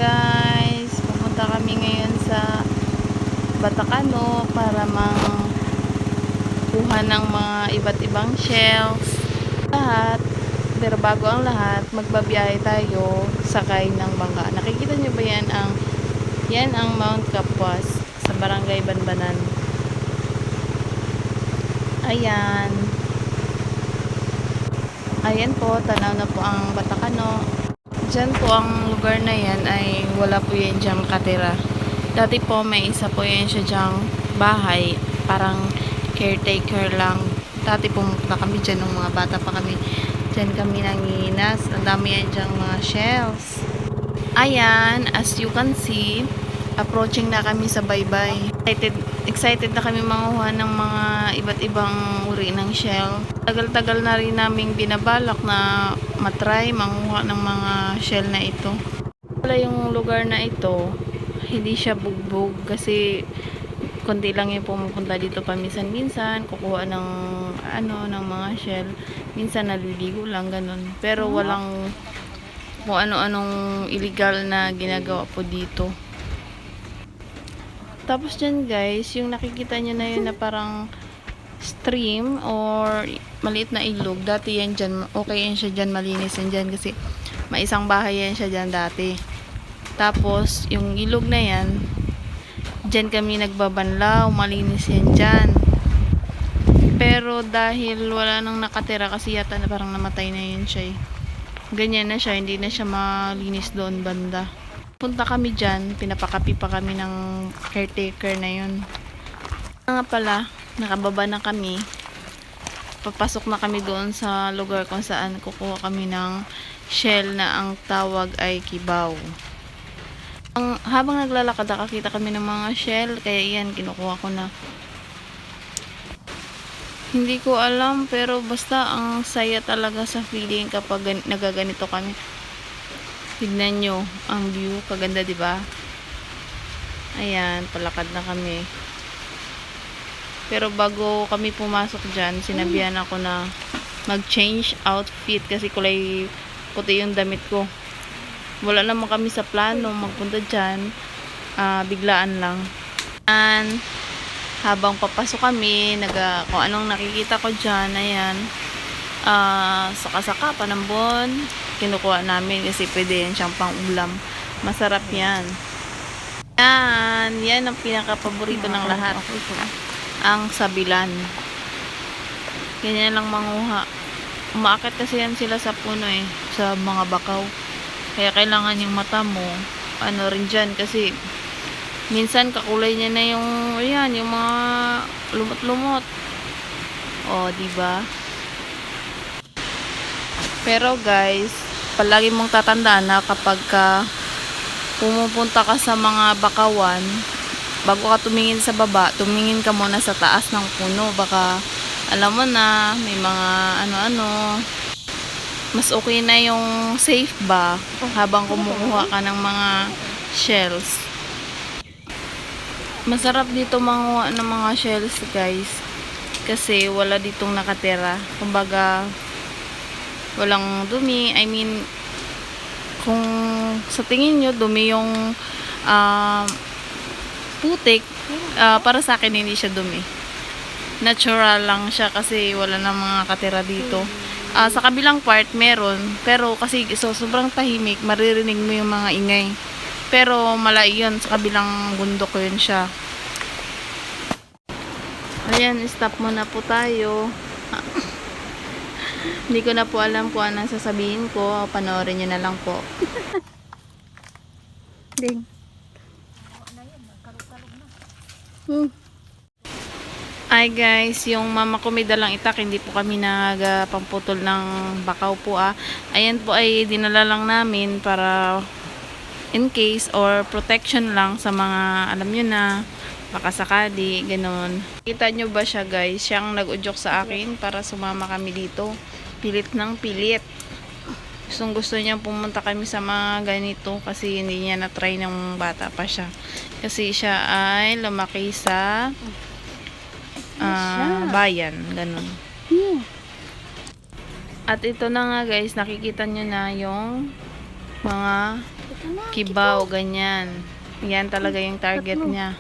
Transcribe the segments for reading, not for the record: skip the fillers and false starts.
guys, pupunta kami ngayon sa Batacano para kuha ng mga iba't ibang shells. Pero bago ang lahat, magbabiyahe tayo sakay ng bangka. Nakikita nyo ba yan ang Mount Kapuas sa Barangay Banbanan. Ayan. Ayan po, tanaw na po ang Batacano. Diyan po ang lugar na yan ay wala po yan diyang katira. Dati po may isa po yan siya diyang bahay, parang caretaker lang. Dati pumunta kami dyan nung mga bata pa kami. Dyan kami nanginas. Ang dami yan diyang mga shells. Ayan, as you can see, approaching na kami sa baybay. Excited na kami manguha ng mga iba't ibang uri ng shell. Tagal-tagal na rin naming binabalak na matry manguha ng mga shell na ito. Wala yung lugar na ito, hindi siya bugbog kasi konti lang yung pumupunta dito paminsan-minsan, kukuha ng ng mga shell. Minsan naliligo lang ganun. Pero walang kung ano-anong illegal na ginagawa po dito. Tapos dyan guys, yung nakikita nyo na yun na parang stream or maliit na ilog. Dati yan dyan, okay yan siya dyan, malinis yan dyan kasi may isang bahay yan siya dyan dati. Tapos yung ilog na yan, dyan kami nagbabanlaw, malinis yan dyan. Pero dahil wala nang nakatira kasi yata na parang namatay na yun siya eh. Ganyan na siya, hindi na siya malinis doon banda. Punta kami dyan, pinapakapi pa kami ng caretaker na yun. Nga pala, nakababa na kami. Papasok na kami doon sa lugar kung saan kukuha kami ng shell na ang tawag ay kibaw. Habang naglalakad, nakakita kami ng mga shell, kaya iyan, kinukuha ko na. Hindi ko alam, pero basta ang saya talaga sa feeling kapag nagaganito kami. Tignan nyo ang view, kaganda diba? Ayan, palakad na kami. Pero bago kami pumasok dyan, sinabihan ako na mag-change outfit kasi kulay puti yung damit ko. Wala naman kami sa plano magpunta dyan, biglaan lang. And habang papasok kami, kung anong nakikita ko dyan, ayan, saka-saka, panambon, kinukuha namin kasi pwede yan siyang pang ulam. Masarap yan. Yan ang pinaka-paborito ng lahat. Ang sabilan. Ganyan lang manguha. Umaakit kasi yan sila sa puno eh, sa mga bakaw. Kaya kailangan yung mata mo, rin dyan kasi minsan kakulay niya na yung mga lumot-lumot. O, diba? Pero guys, palagi mong tatandaan na kapag pumupunta ka sa mga bakawan, bago ka tumingin sa baba, tumingin ka muna sa taas ng puno. Baka alam mo na, may mga mas okay na yung safe ba habang kumukuha ka ng mga shells. Masarap dito manguha ng mga shells guys kasi wala ditong nakatira. Kumbaga walang dumi. I mean, kung sa tingin nyo dumi yung putik, para sa akin hindi siya dumi. Natural lang siya kasi wala na mga katira dito. Sa kabilang part meron, pero kasi sobrang tahimik, maririnig mo yung mga ingay. Pero malayo yun, sa kabilang bundok yun siya. Ayan, stop muna po tayo. Hindi ko na po alam kung anong sasabihin ko. Panoorin nyo na lang po. Ding. Ay guys, yung mama ko may dalang itak, hindi po kami nagpamputol ng bakaw po Ayan po ay dinala lang namin para in case or protection lang sa mga alam nyo na baka sakali, ganun. Kita nyo ba siya guys? Siyang nag-udyok sa akin para sumama kami dito. Pilit ng pilit. Gustong gusto niya pumunta kami sa mga ganito kasi hindi niya na-try ng bata pa siya. Kasi siya ay lumaki sa bayan, ganun. At ito na nga guys, nakikita nyo na yung mga kibaw, ganyan. Yan talaga yung target niya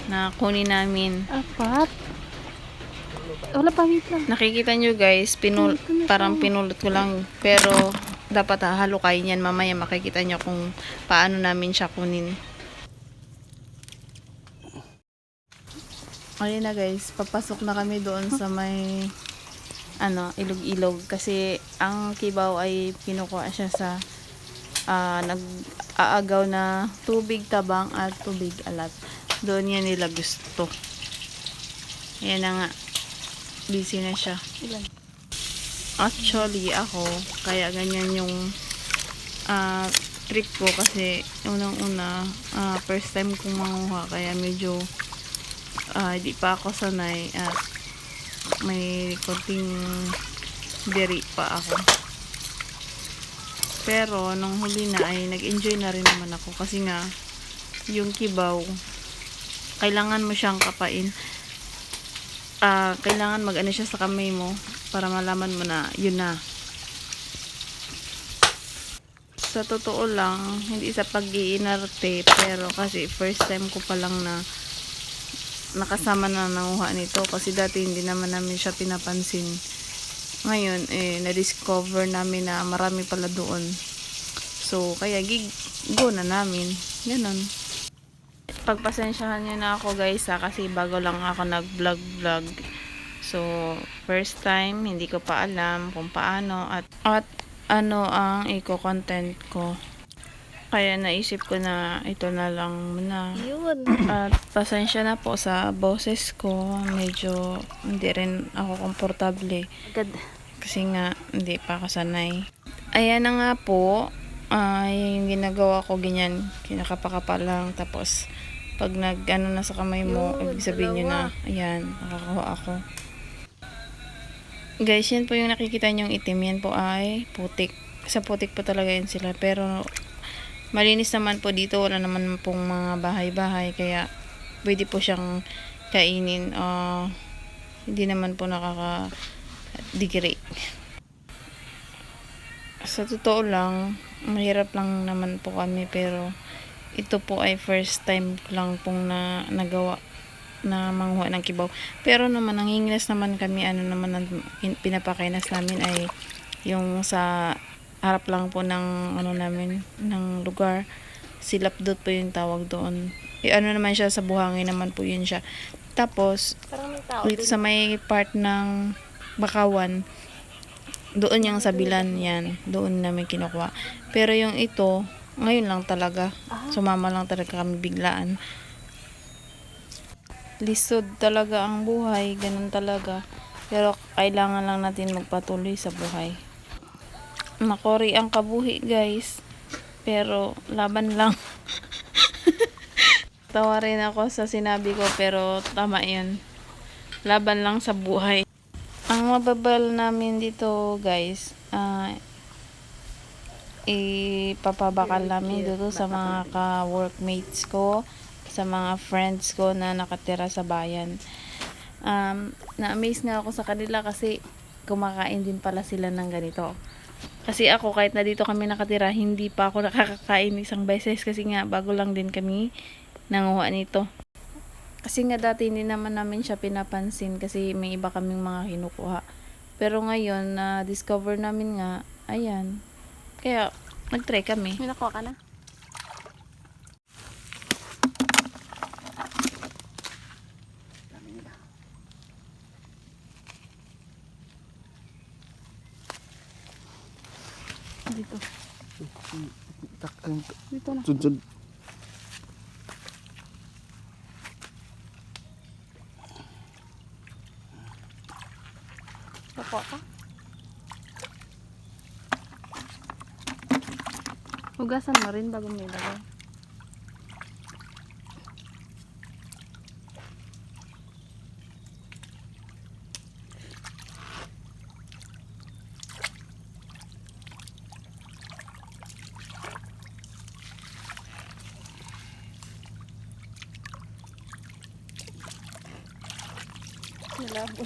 na kunin namin. Apat. Wala pa, wait lang. Nakikita nyo guys, parang pinulot ko lang. Pero dapat hahalukayin yan. Mamaya makikita nyo kung paano namin siya kunin. Ayun na guys, papasok na kami doon sa may ilog-ilog. Kasi ang kibaw ay kinukuha siya sa nag-aagaw na tubig tabang at tubig alat. Doon yan nila gusto. Ayan na nga. Busy na siya. Ilan? Actually, ako, kaya ganyan yung trip ko kasi unang-una, first time kong manguha kaya medyo di pa ako sanay at may konting diri pa ako. Pero nung huli na ay nag-enjoy na rin naman ako kasi nga yung kibaw kailangan mo siyang kapain. Kailangan mag-ano siya sa kamay mo para malaman mo na yun na. Sa totoo lang, hindi sa pag-iinarte, pero kasi first time ko pa lang na nakasama na nanguha nito kasi dati hindi naman namin siya pinapansin. Ngayon, na-discover namin na marami pala doon. So, kaya go na namin. Ganon. Pagpasensyahan nyo na ako guys kasi bago lang ako nag-vlog. So, first time, hindi ko pa alam kung paano at ano ang i-content ko. Kaya naisip ko na ito na lang muna. Yun. At pasensya na po sa boses ko. Medyo hindi rin ako komportable. Agad. Kasi nga hindi pa ako sanay. Ayan na nga po. Yung ginagawa ko ganyan. Kinakapakapa lang. Tapos pag nag-ano na sa kamay mo, ibig sabihin nyo na, ayan, nakakuha ako. Guys, yan po yung nakikita nyong itim. Yan po ay putik. Sa putik po talaga yan sila. Pero malinis naman po dito, wala naman pong mga bahay-bahay, kaya pwede po siyang kainin. Hindi naman po nakaka-degrade. Sa totoo lang, mahirap lang naman po kami, pero ito po ay first time lang pong nagawa na manguha ng kibaw. Pero naman, nanginginas naman kami, naman ang pinapakainas namin ay yung sa harap lang po ng namin ng lugar. Silapdot po yung tawag doon. Naman siya sa buhangin naman po yun siya. Tapos dito sa may part ng Bakawan, doon yung sabilan yan. Doon namin kinukuha. Pero yung ito, ngayon lang talaga. Sumama lang talaga kami biglaan. Lisod talaga ang buhay. Ganun talaga. Pero kailangan lang natin magpatuloy sa buhay. Makori ang kabuhi guys, pero laban lang. Tawa rin ako sa sinabi ko, pero tama yun, laban lang sa buhay. Ang mababal namin dito guys, ipapabakal namin dito sa mga ka-workmates ko, sa mga friends ko na nakatira sa bayan. Na-amaze nga ako sa kanila kasi kumakain din pala sila ng ganito. Kasi ako, kahit na dito kami nakatira, hindi pa ako nakakakain isang beses kasi nga bago lang din kami nanguha nito. Kasi nga dati hindi naman namin siya pinapansin kasi may iba kaming mga kinukuha. Pero ngayon na discover namin nga, ayan. Kaya nag-try kami. May nakuha ka na? Dito. Dito na. Sud. Nakuha ka? Hugasan mo rin bago mo ilagay. Malabo.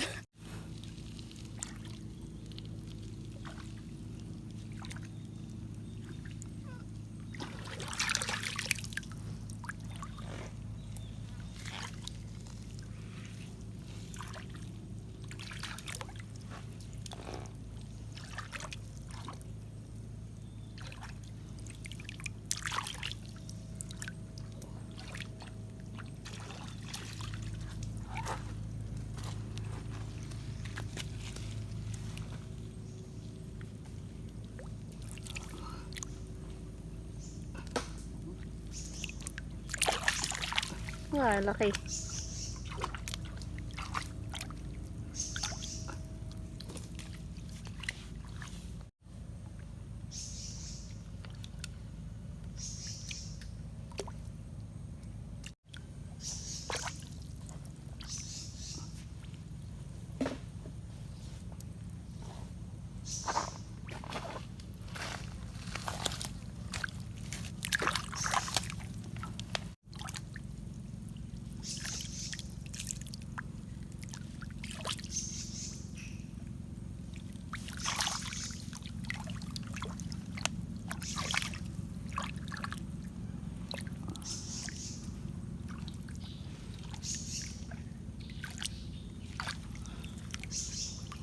Wah, laki.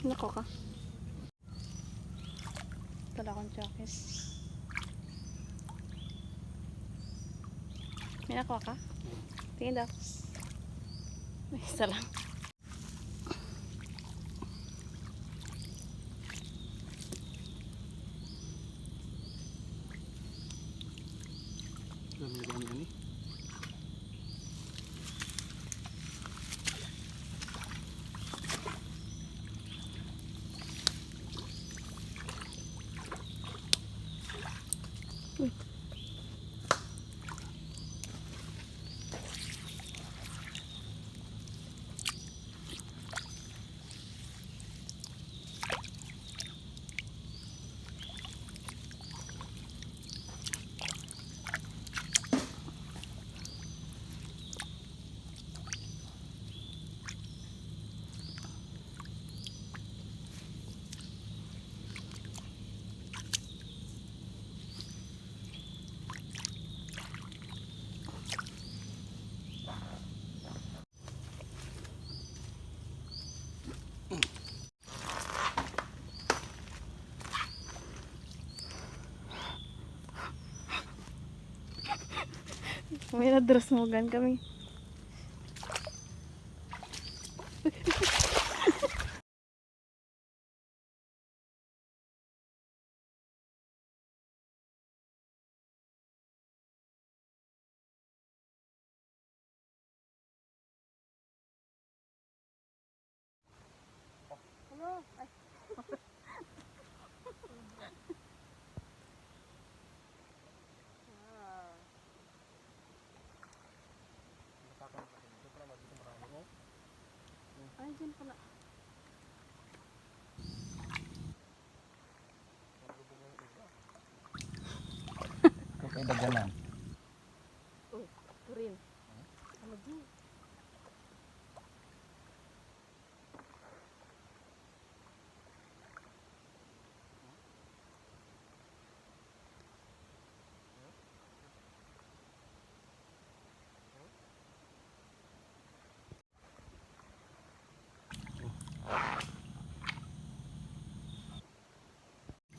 Nako ka. Tala akong jacket. May nakuha ka? Tingin daw. May isa lang. Dami ani. May na-dress mo gan kami. Ay, dyan pala. Kay daganan. Oh, turin. Ano dyan?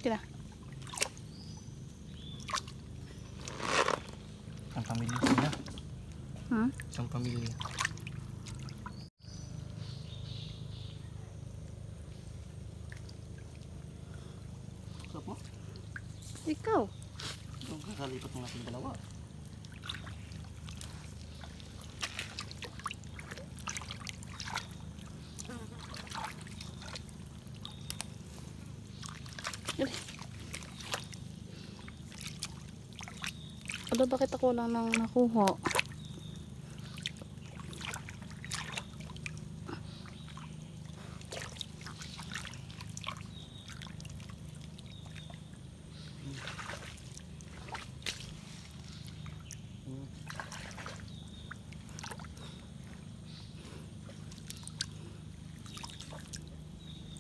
Tira. Ang pamilya sila. Hmm? Isang pamilya. Sarap mo? Ikaw. Ito kakalipat mo nga sila dalawa. Ano, bakit ako lang nang nakuha?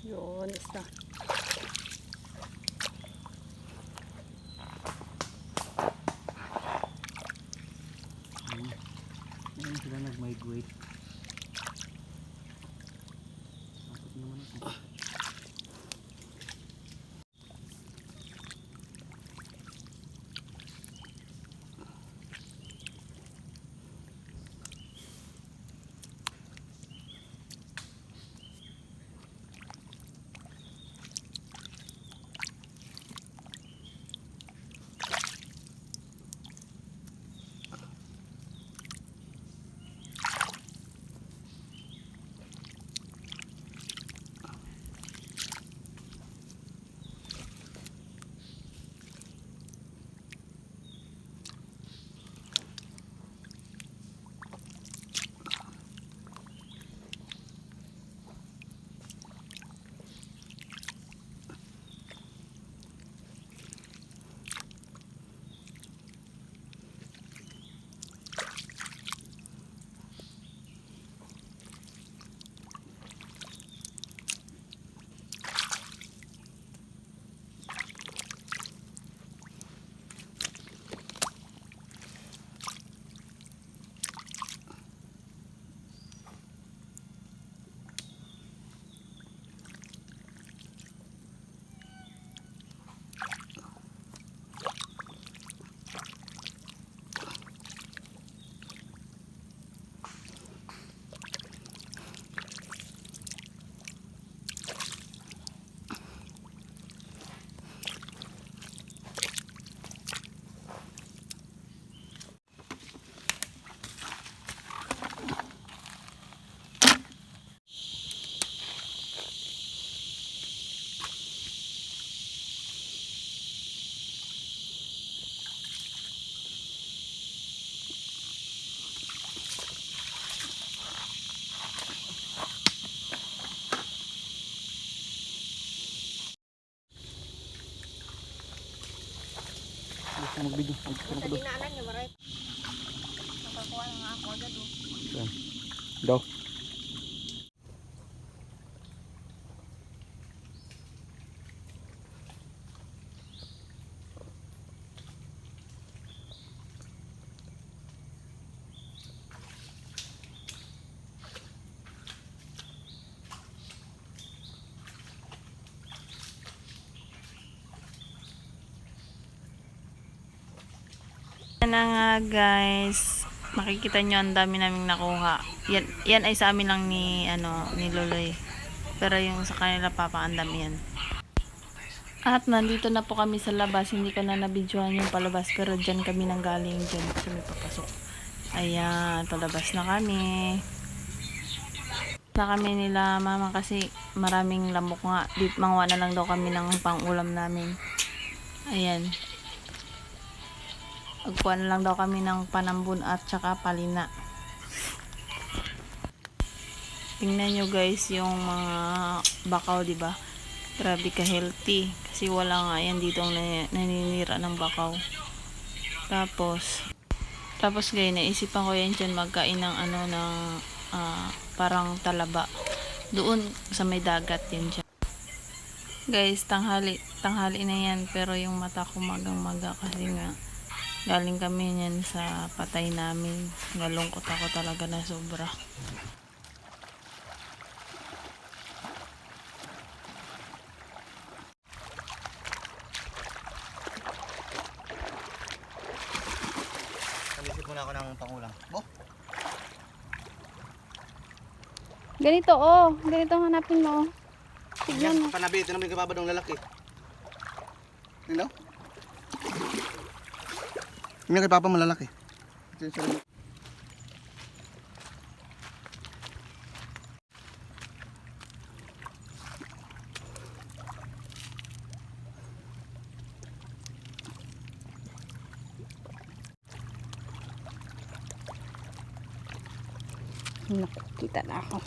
Yun, isa. Ayun sila nag-migrate. Sakot naman ako. Mag-video. Mag-video. Dinaanan niya, maray. Nakakuha na nga ako agad, oh. Yan. Daw. Yan na nga guys. Makikita nyo ang dami naming nakuha. Yan ay sa amin lang ni Loloy. Pero yung sa kanila papa ang dami yan. At nandito na po kami sa labas. Hindi ko na nabidyohan yung palabas. Pero dyan kami nang galing. Dyan kami papasok. Ayan. Palabas na kami. Na kami nila mama kasi maraming lamok nga. Manguha na lang daw kami ng pang-ulam namin. Ayan. Agpuan na lang daw kami ng panambun at saka palina. Tingnan nyo guys yung mga bakaw, di ba? Grabe ka healthy. Kasi wala nga yan dito ang naninira ng bakaw. Tapos guys, naisipan ko yan dyan magkain ng parang talaba. Doon sa may dagat yan dyan. Guys, tanghali na yan. Pero yung mata ko magang-maga kasi nga galing kami niyan sa patay namin. Nalungkot ako talaga na sobra. Kamisip muna ako ng pangulang. Oh, Ganito, oh. Ganito ang hanapin mo, oh. Tignan mo. panabi. Ito naman yung kababad ng lalaki. Ano? Yung kay papa mo lalaki. Ito yung sarili. Nakikita na ako.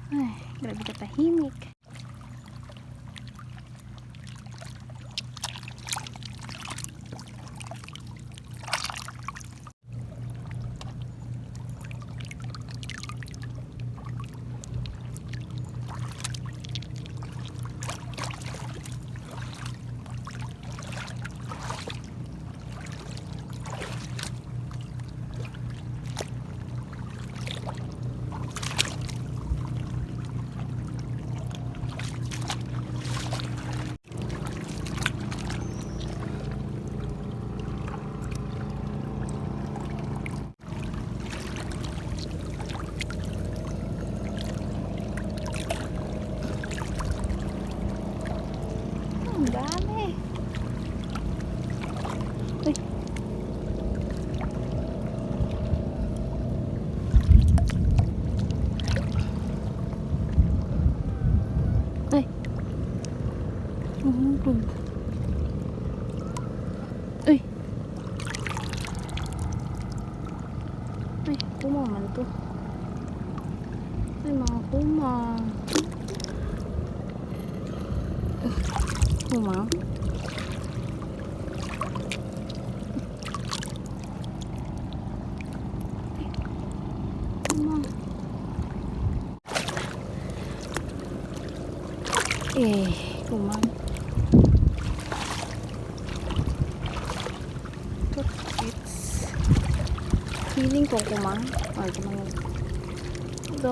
Ay, grabe ka tahimik. Ang dami. Uy. Ay. Mahulog. Uy. Ay, kuma man to. Ay, mga kuma. Kuma. Kuma. Kuma. It's feeling ko kuma. Ay, kuma. Ito.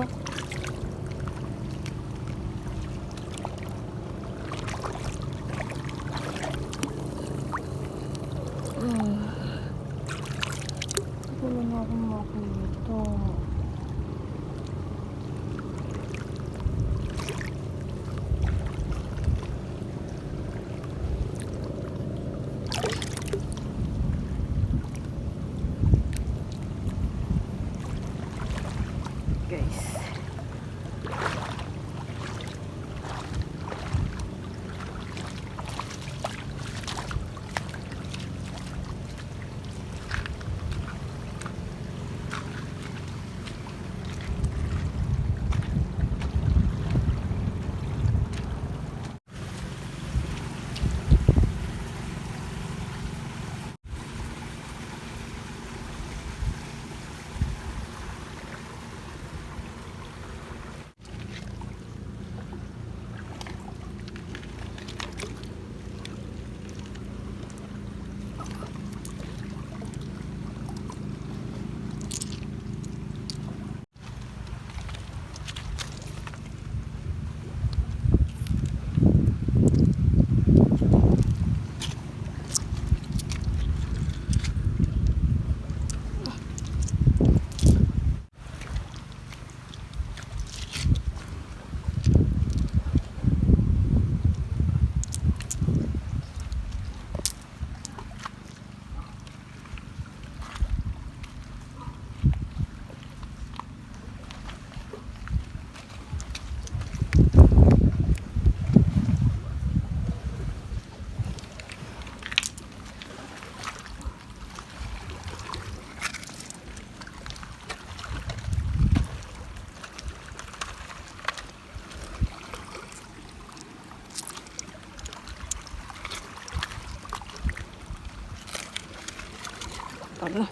Ano?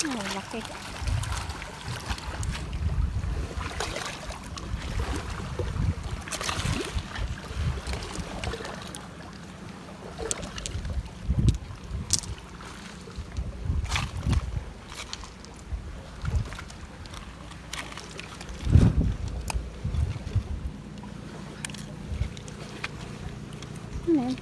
Oh, laki. Ano yan?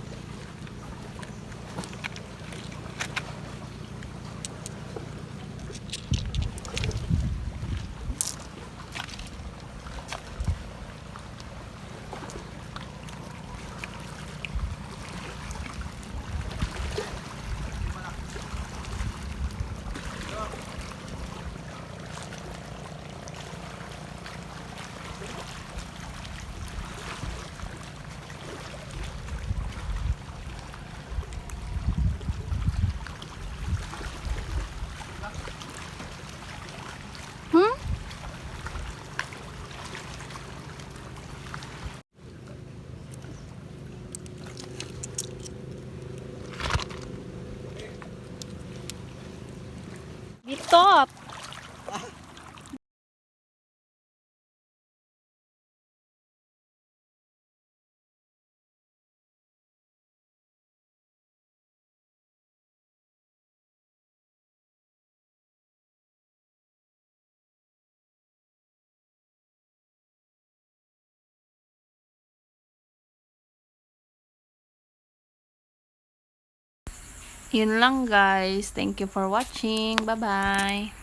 Hmm? Bitot! Yun lang guys. Thank you for watching. Bye-bye.